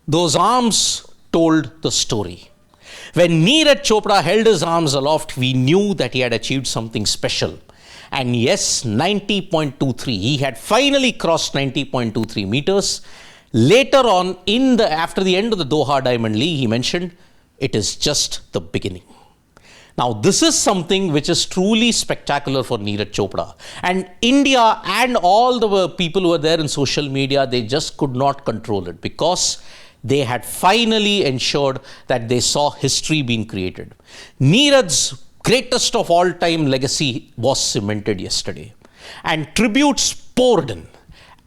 Those arms told the story. When Neeraj Chopra held his arms aloft, we knew that he had achieved something special. And yes, 90.23. He had finally crossed 90.23 meters. Later on, after the end of the Doha Diamond League, he mentioned, it is just the beginning. Now, this is something which is truly spectacular for Neeraj Chopra. And India and all the people who were there in social media, they just could not control it because they had finally ensured that they saw history being created. Neeraj's greatest of all time legacy was cemented yesterday. And tributes poured in.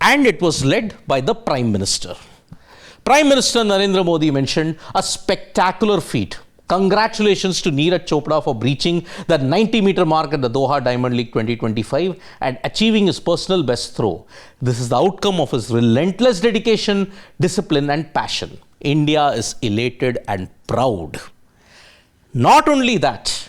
And it was led by the Prime Minister. Prime Minister Narendra Modi mentioned a spectacular feat. Congratulations to Neeraj Chopra for breaching the 90-meter mark at the Doha Diamond League 2025 and achieving his personal best throw. This is the outcome of his relentless dedication, discipline and passion. India is elated and proud. Not only that,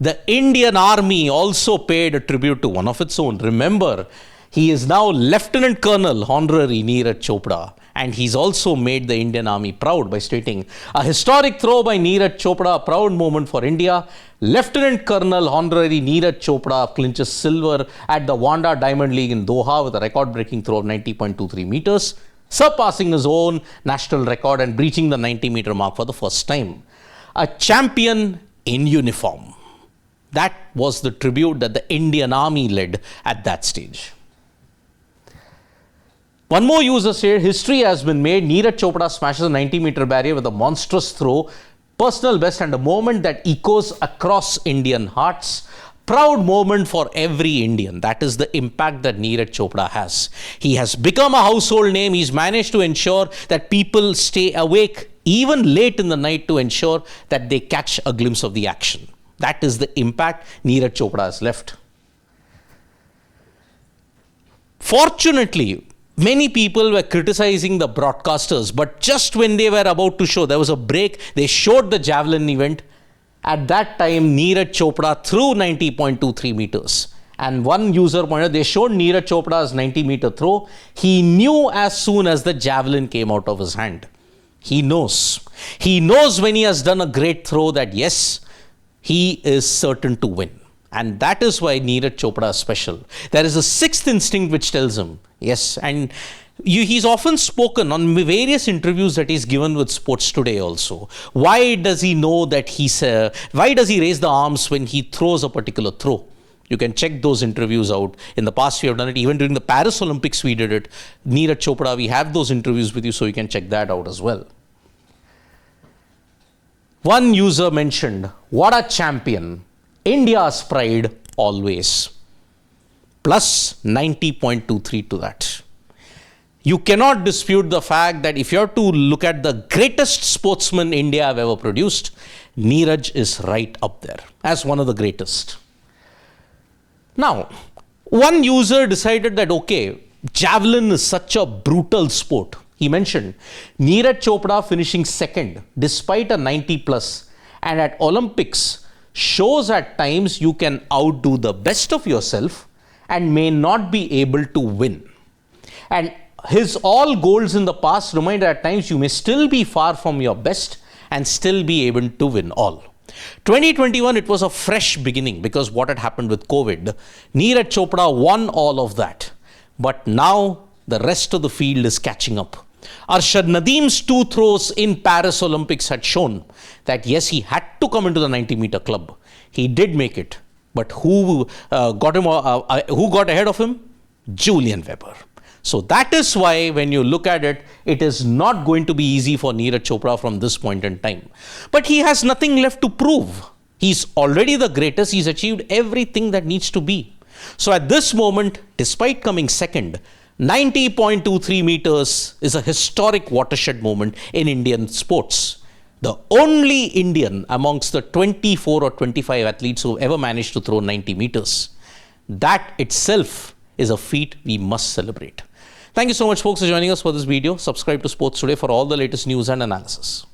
the Indian Army also paid a tribute to one of its own. Remember, he is now Lieutenant Colonel Honorary Neeraj Chopra. And he's also made the Indian Army proud by stating, a historic throw by Neeraj Chopra, a proud moment for India. Lieutenant Colonel Honorary Neeraj Chopra clinches silver at the Doha Diamond League in Doha with a record-breaking throw of 90.23 meters, surpassing his own national record and breaching the 90-meter mark for the first time. A champion in uniform. That was the tribute that the Indian Army led at that stage. One more user said, history has been made. Neeraj Chopra smashes a 90-meter barrier with a monstrous throw, personal best and a moment that echoes across Indian hearts. Proud moment for every Indian. That is the impact that Neeraj Chopra has. He has become a household name. He's managed to ensure that people stay awake even late in the night to ensure that they catch a glimpse of the action. That is the impact Neeraj Chopra has left. Fortunately, many people were criticizing the broadcasters, but just when they were about to show, there was a break, they showed the javelin event. At that time, Neeraj Chopra threw 90.23 meters. And one user pointed out, they showed Neeraj Chopra's 90-meter throw. He knew as soon as the javelin came out of his hand. He knows. He knows when he has done a great throw that yes, he is certain to win. And that is why Neeraj Chopra is special. There is a sixth instinct which tells him, yes, and he's often spoken on various interviews that he's given with Sports Today also. Why does he know that why does he raise the arms when he throws a particular throw? You can check those interviews out. In the past, we have done it. Even during the Paris Olympics, we did it. Neeraj Chopra, we have those interviews with you, so you can check that out as well. One user mentioned, what a champion. India's pride always. Plus 90.23 to that. You cannot dispute the fact that if you have to look at the greatest sportsman India have ever produced, Neeraj is right up there as one of the greatest. Now, one user decided that, okay, javelin is such a brutal sport. He mentioned Neeraj Chopra finishing second despite a 90 plus, and at Olympics shows at times you can outdo the best of yourself and may not be able to win. And his all goals in the past remind at times you may still be far from your best and still be able to win all. 2021, it was a fresh beginning because what had happened with COVID. Neeraj Chopra won all of that. But now the rest of the field is catching up. Arshad Nadeem's two throws in Paris Olympics had shown that yes, he had to come into the 90-meter club. He did make it. But who got ahead of him? Julian Weber. So that is why when you look at it, it is not going to be easy for Neeraj Chopra from this point in time. But he has nothing left to prove. He's already the greatest. He's achieved everything that needs to be. So at this moment, despite coming second, 90.23 meters is a historic watershed moment in Indian sports. The only Indian amongst the 24 or 25 athletes who have ever managed to throw 90 meters. That itself is a feat we must celebrate. Thank you so much, folks, for joining us for this video. Subscribe to Sports Today for all the latest news and analysis.